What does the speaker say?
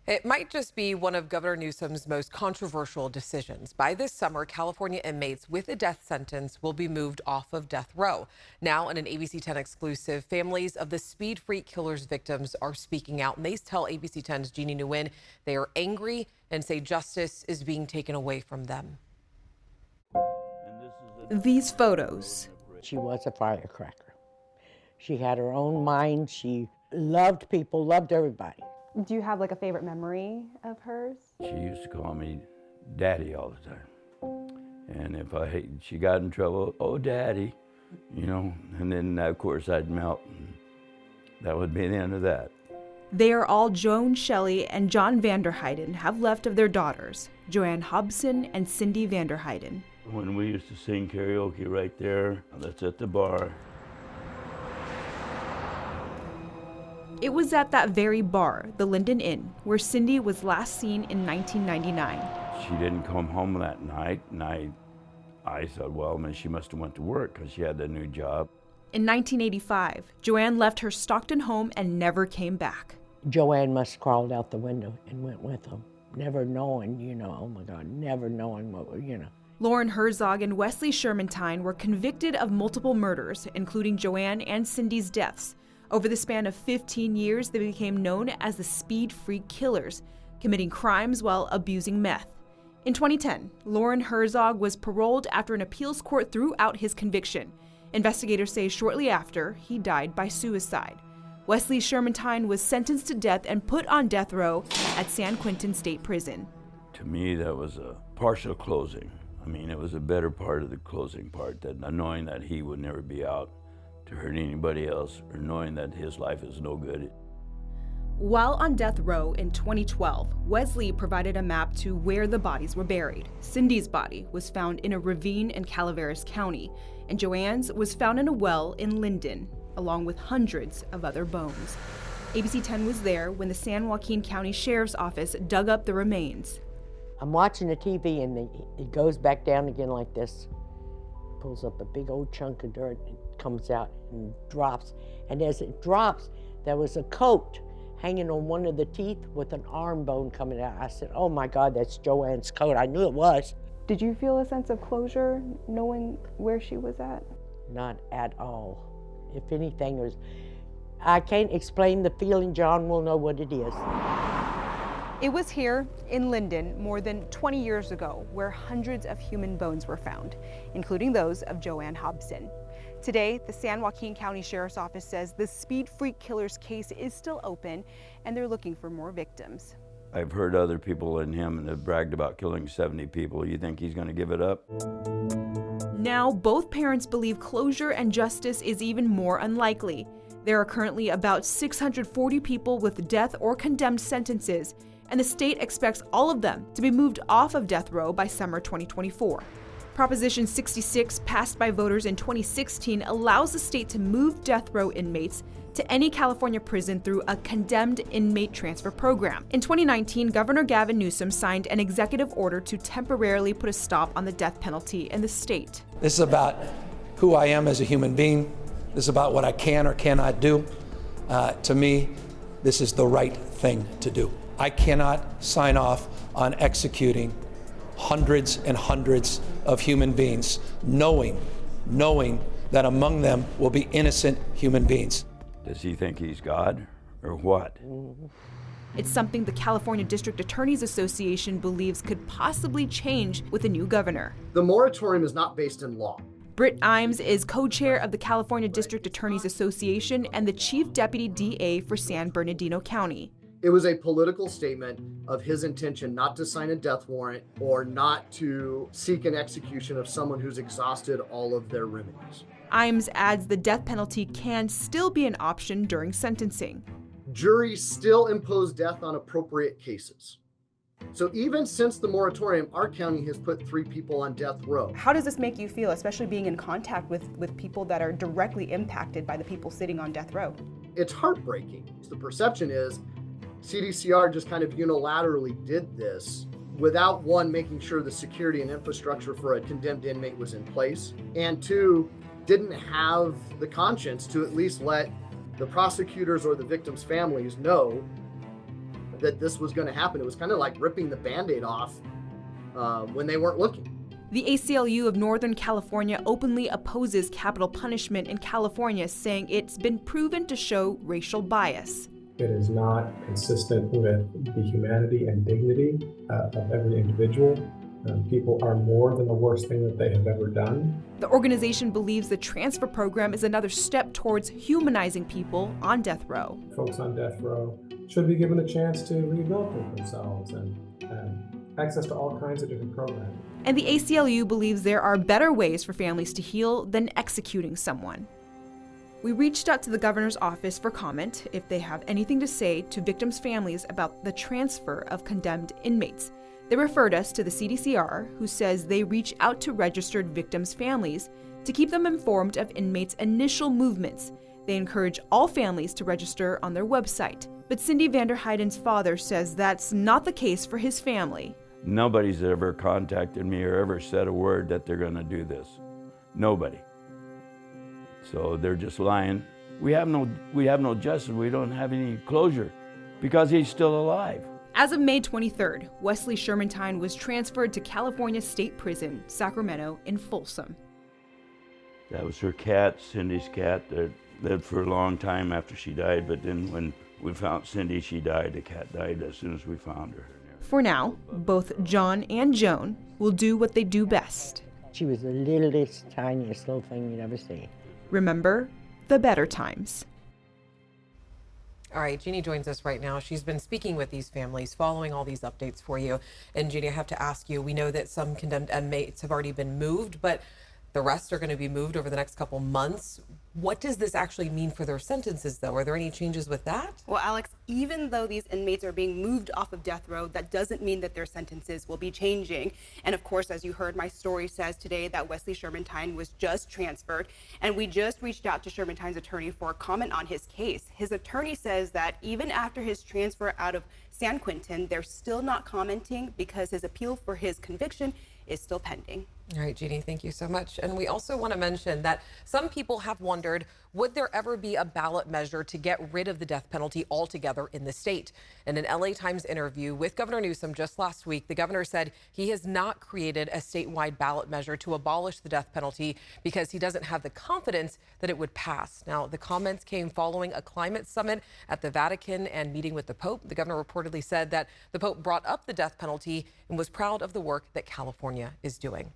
It might just be one of Governor Newsom's most controversial decisions. By this summer, California inmates with a death sentence will be moved off of death row. Now, in an ABC 10 exclusive, families of the Speed Freak killer's victims are speaking out, and they tell ABC 10's Jeannie Nguyen they are angry and say justice is being taken away from them. These photos. She was a firecracker. She had her own mind. She loved people, loved everybody. Do you have like a favorite memory of hers? She used to call me Daddy all the time. And if she got in trouble, oh, Daddy, you know, and then of course I'd melt, and that would be the end of that. They are all Joan, Shelley, and John Vanderheiden have left of their daughters, JoAnn Hobson and Cyndi Vanderheiden. When we used to sing karaoke right there, that's at the bar. It was at that very bar, the Linden Inn, where Cyndi was last seen in 1999. She didn't come home that night, and I thought, well, man, she must have went to work because she had a new job. In 1985, JoAnn left her Stockton home and never came back. JoAnn must have crawled out the window and went with them, never knowing, oh my God, never knowing what. Lauren Herzog and Wesley Shermantine were convicted of multiple murders, including JoAnn and Cyndi's deaths. Over the span of 15 years, they became known as the Speed Freak Killers, committing crimes while abusing meth. In 2010, Lauren Herzog was paroled after an appeals court threw out his conviction. Investigators say shortly after, he died by suicide. Wesley Shermantine was sentenced to death and put on death row at San Quentin State Prison. To me, that was a partial closing. I mean, it was a better part of the closing part, that knowing that he would never be out to hurt anybody else, or knowing that his life is no good. While on death row in 2012, Wesley provided a map to where the bodies were buried. Cyndi's body was found in a ravine in Calaveras County, and JoAnn's was found in a well in Linden, along with hundreds of other bones. ABC 10 was there when the San Joaquin County Sheriff's Office dug up the remains. I'm watching the TV and it goes back down again like this, pulls up a big old chunk of dirt, it comes out and drops. And as it drops, there was a coat hanging on one of the teeth with an arm bone coming out. I said, oh my God, that's JoAnn's coat. I knew it was. Did you feel a sense of closure knowing where she was at? Not at all. If anything, I can't explain the feeling. John will know what it is. It was here in Linden more than 20 years ago where hundreds of human bones were found, including those of JoAnn Hobson. Today, the San Joaquin County Sheriff's Office says the Speed Freak killer's case is still open and they're looking for more victims. I've heard other people in him that have bragged about killing 70 people. You think he's going to give it up? Now, both parents believe closure and justice is even more unlikely. There are currently about 640 people with death or condemned sentences, and the state expects all of them to be moved off of death row by summer 2024. Proposition 66, passed by voters in 2016, allows the state to move death row inmates to any California prison through a condemned inmate transfer program. In 2019, Governor Gavin Newsom signed an executive order to temporarily put a stop on the death penalty in the state. This is about who I am as a human being. This is about what I can or cannot do. To me, this is the right thing to do. I cannot sign off on executing hundreds and hundreds of human beings, knowing that among them will be innocent human beings. Does he think he's God, or what? It's something the California District Attorneys Association believes could possibly change with a new governor. The moratorium is not based in law. Britt Imes is co-chair of the California District Attorneys Association and the Chief Deputy DA for San Bernardino County. It was a political statement of his intention not to sign a death warrant or not to seek an execution of someone who's exhausted all of their remedies. Imes adds the death penalty can still be an option during sentencing. Juries still impose death on appropriate cases. So even since the moratorium, our county has put 3 people on death row. How does this make you feel, especially being in contact with people that are directly impacted by the people sitting on death row? It's heartbreaking. The perception is CDCR just kind of unilaterally did this without, one, making sure the security and infrastructure for a condemned inmate was in place, and 2, didn't have the conscience to at least let the prosecutors or the victims' families know that this was going to happen. It was kind of like ripping the Band-Aid off when they weren't looking. The ACLU of Northern California openly opposes capital punishment in California, saying it's been proven to show racial bias. It is not consistent with the humanity and dignity of every individual. People are more than the worst thing that they have ever done. The organization believes the transfer program is another step towards humanizing people on death row. Folks on death row should be given a chance to rehabilitate themselves and access to all kinds of different programs. And the ACLU believes there are better ways for families to heal than executing someone. We reached out to the governor's office for comment if they have anything to say to victims' families about the transfer of condemned inmates. They referred us to the CDCR, who says they reach out to registered victims' families to keep them informed of inmates' initial movements. They encourage all families to register on their website. But Cyndi Vanderheiden's father says that's not the case for his family. Nobody's ever contacted me or ever said a word that they're going to do this. Nobody. So they're just lying. We have no justice. We don't have any closure because he's still alive. As of May 23rd, Wesley Shermantine was transferred to California State Prison, Sacramento, in Folsom. That was her cat, Cindy's cat, that lived for a long time after she died. But then when we found Cyndi, she died. The cat died as soon as we found her. For now, both John and Joan will do what they do best. She was the littlest, tiniest little thing you'd ever see. Remember the better times. All right, Jeannie joins us right now. She's been speaking with these families, following all these updates for you. And Jeannie, I have to ask you, we know that some condemned inmates have already been moved, but the rest are going to be moved over the next couple months. What does this actually mean for their sentences, though? Are there any changes with that? Well, Alex, even though these inmates are being moved off of death row, that doesn't mean that their sentences will be changing. And of course, as you heard, my story says today that Wesley Shermantine was just transferred. And we just reached out to Shermantine's attorney for a comment on his case. His attorney says that even after his transfer out of San Quentin, they're still not commenting because his appeal for his conviction is still pending. All right, Jeannie, thank you so much. And we also want to mention that some people have wondered, would there ever be a ballot measure to get rid of the death penalty altogether in the state? In an LA Times interview with Governor Newsom just last week, the governor said he has not created a statewide ballot measure to abolish the death penalty because he doesn't have the confidence that it would pass. Now, the comments came following a climate summit at the Vatican and meeting with the Pope. The governor reportedly said that the Pope brought up the death penalty and was proud of the work that California is doing.